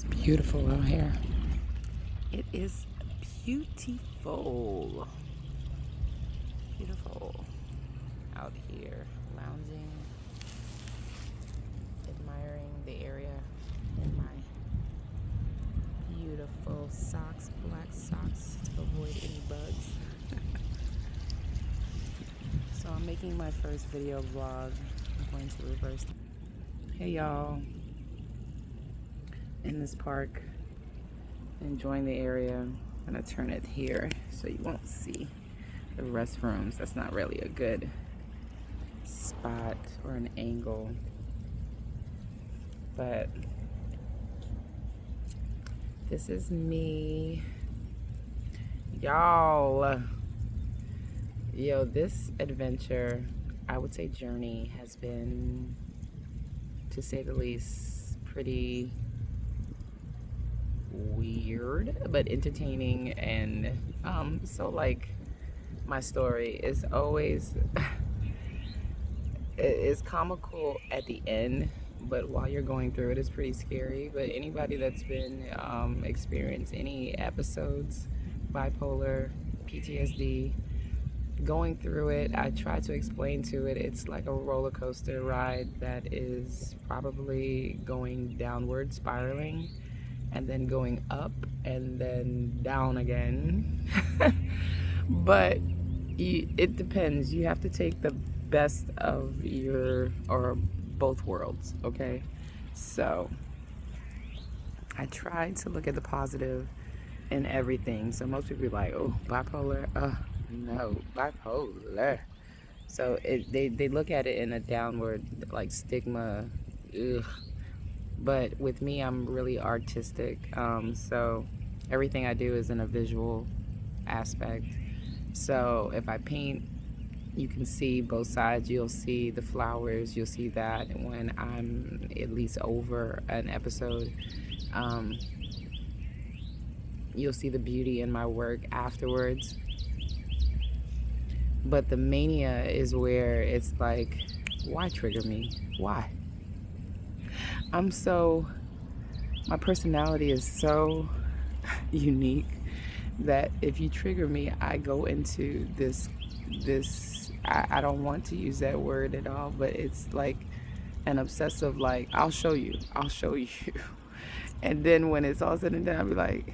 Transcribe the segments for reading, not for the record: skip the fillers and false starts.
It's beautiful out here. It is beautiful. Beautiful out here, lounging, admiring the area in my beautiful socks, black socks, to avoid any bugs. So I'm making my first video vlog. I'm going to reverse. Hey y'all, in this park, enjoying the area. I'm gonna turn it here so you won't see the restrooms. That's not really a good spot or an angle, but this is me, y'all. Yo, this adventure, I would say journey, has been, to say the least, pretty weird but entertaining. And so like, my story is always it's comical at the end, but while you're going through it, it's pretty scary. But anybody that's been experienced any episodes, bipolar, PTSD, going through it, I try to explain to it, it's like a roller coaster ride that is probably going downward, spiraling, and then going up and then down again. But it depends. You have to take the best of your, or both worlds, okay? So I try to look at the positive in everything. So most people be like, oh, bipolar, no, bipolar. So they look at it in a downward, like, stigma, ugh. But with me, I'm really artistic. So everything I do is in a visual aspect. So if I paint, you can see both sides. You'll see the flowers. You'll see that when I'm at least over an episode. You'll see the beauty in my work afterwards. But the mania is where it's like, why trigger me? Why? My personality is so unique that if you trigger me, I go into this, I don't want to use that word at all, but it's like an obsessive, like, I'll show you. And then when it's all said and done, I'll be like,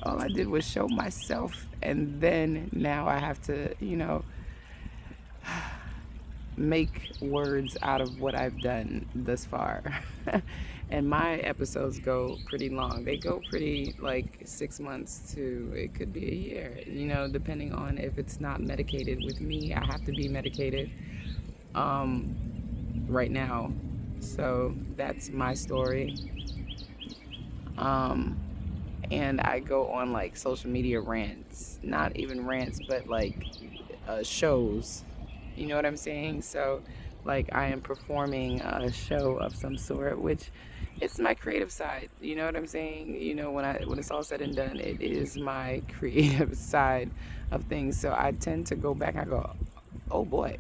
all I did was show myself. And then now I have to, make words out of what I've done thus far. And my episodes go pretty long. They go pretty, like, 6 months to, it could be a year, depending on if it's not medicated. With me, I have to be medicated right now. So that's my story. And I go on, like, social media rants, not even rants, but like shows. You know what I'm saying? So, like, I am performing a show of some sort, which it's my creative side. You know what I'm saying? When it's all said and done, it is my creative side of things. So I tend to go back and I go, oh boy.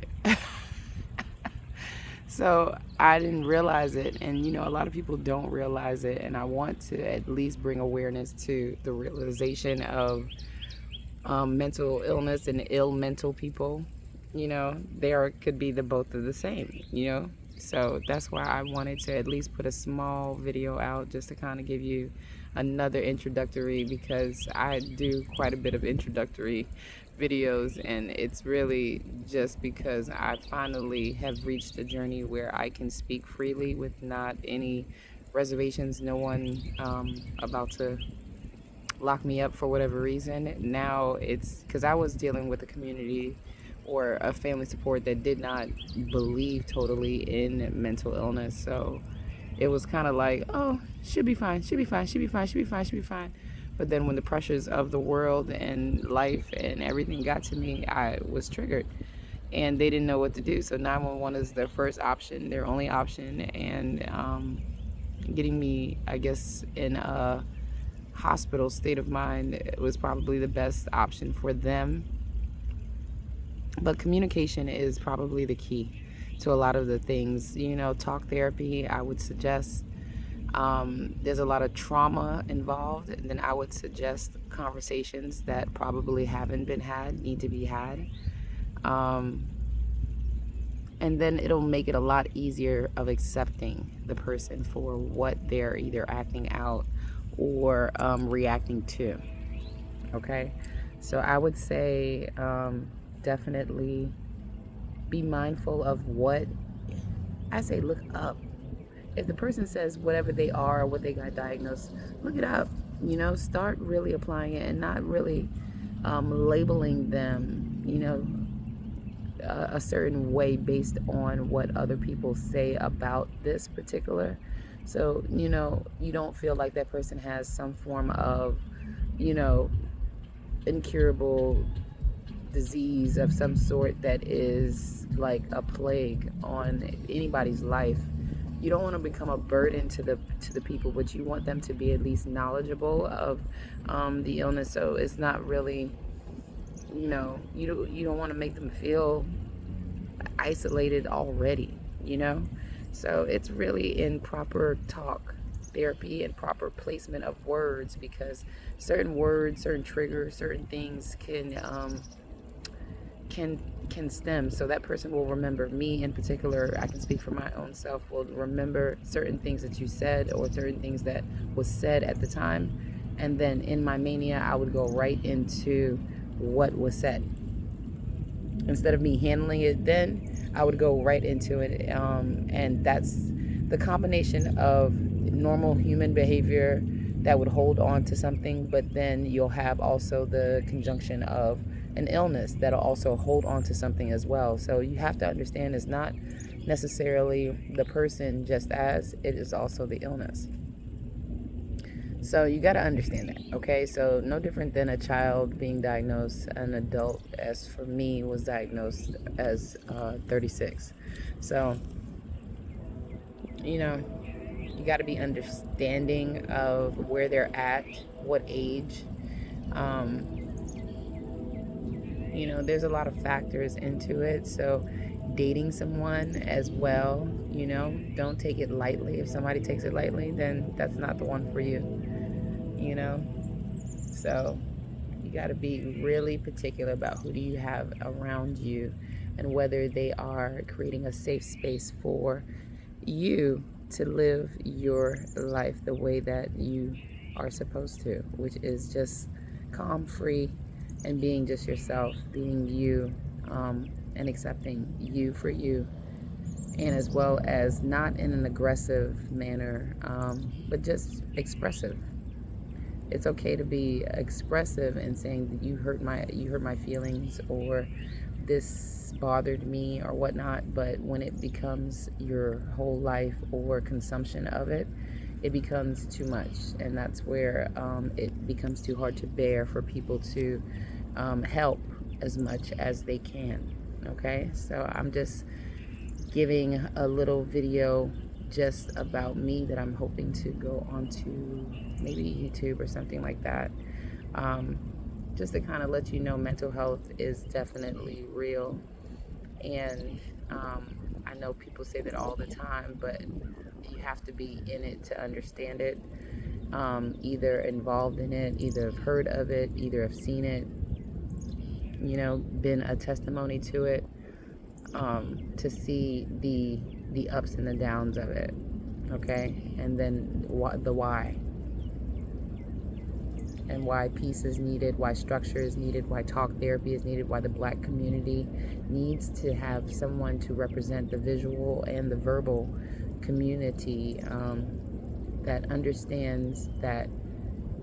So I didn't realize it, and a lot of people don't realize it, and I want to at least bring awareness to the realization of mental illness and ill mental people. There could be the both of the same. So that's why I wanted to at least put a small video out, just to kind of give you another introductory, because I do quite a bit of introductory videos, and it's really just because I finally have reached a journey where I can speak freely with not any reservations, no one about to lock me up for whatever reason. Now it's because I was dealing with a community or a family support that did not believe totally in mental illness. So it was kind of like, oh, she'll be fine, she'll be fine, she'll be fine, she'll be fine, she'll be fine. But then when the pressures of the world and life and everything got to me, I was triggered. And they didn't know what to do. So 911 is their first option, their only option. And getting me, I guess, in a hospital state of mind was probably the best option for them. But communication is probably the key to a lot of the things. Talk therapy, I would suggest. There's a lot of trauma involved, and then I would suggest conversations that probably haven't been had need to be had. Um, and then it'll make it a lot easier of accepting the person for what they're either acting out or reacting to. Okay, so I would say definitely be mindful of what I say. Look up. If the person says whatever they are or what they got diagnosed, look it up. Start really applying it and not really labeling them, a certain way based on what other people say about this particular. So, you don't feel like that person has some form of, you know, incurable disease of some sort that is like a plague on anybody's life. You don't want to become a burden to the people, but you want them to be at least knowledgeable of the illness. So it's not really, you don't want to make them feel isolated already. So it's really in proper talk therapy and proper placement of words, because certain words, certain triggers, certain things can stem. So that person will remember. Me in particular, I can speak for my own self, will remember certain things that you said or certain things that was said at the time, and then in my mania I would go right into what was said. Instead of me handling it then, I would go right into it, and that's the combination of normal human behavior that would hold on to something, but then you'll have also the conjunction of an illness that'll also hold on to something as well. So you have to understand it's not necessarily the person just as it is also the illness. So you got to understand that, okay? So no different than a child being diagnosed, an adult, as for me, was diagnosed as 36. So, you got to be understanding of where they're at, what age. There's a lot of factors into it. So dating someone as well, don't take it lightly. If somebody takes it lightly, then that's not the one for you. So you got to be really particular about who do you have around you and whether they are creating a safe space for you to live your life the way that you are supposed to, which is just calm, free, and being just yourself, being you, and accepting you for you, and as well as not in an aggressive manner, but just expressive. It's okay to be expressive and saying that you hurt my feelings, or this bothered me or whatnot. But when it becomes your whole life or consumption of it, it becomes too much, and that's where it becomes too hard to bear for people to help as much as they can. Okay, so I'm just giving a little video just about me that I'm hoping to go onto maybe YouTube or something like that, just to kind of let you know mental health is definitely real. And I know people say that all the time, but you have to be in it to understand it, either involved in it, either have heard of it, either have seen it, been a testimony to it, to see the ups and the downs of it, okay? And then the why. And why peace is needed, why structure is needed, why talk therapy is needed, why the Black community needs to have someone to represent the visual and the verbal community, that understands that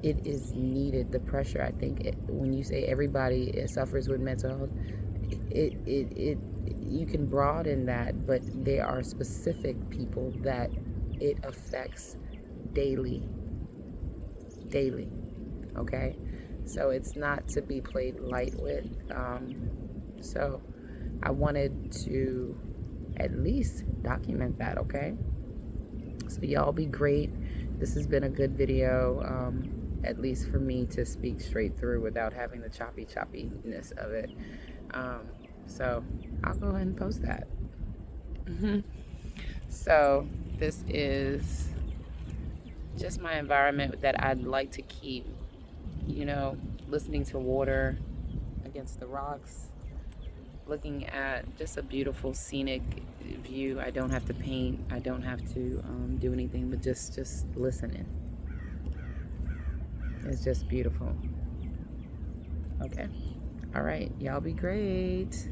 it is needed. The pressure, I think, when you say everybody suffers with mental health, it you can broaden that, but there are specific people that it affects daily, okay? So it's not to be played light with. So I wanted to at least document that, okay? So y'all be great. This has been a good video, at least for me to speak straight through without having the choppiness of it. So I'll go ahead and post that. So this is just my environment that I'd like to keep, you know, listening to water against the rocks, looking at just a beautiful scenic view. I don't have to paint. I don't have to do anything, but just listening. It's just beautiful. Okay. All right. Y'all be great.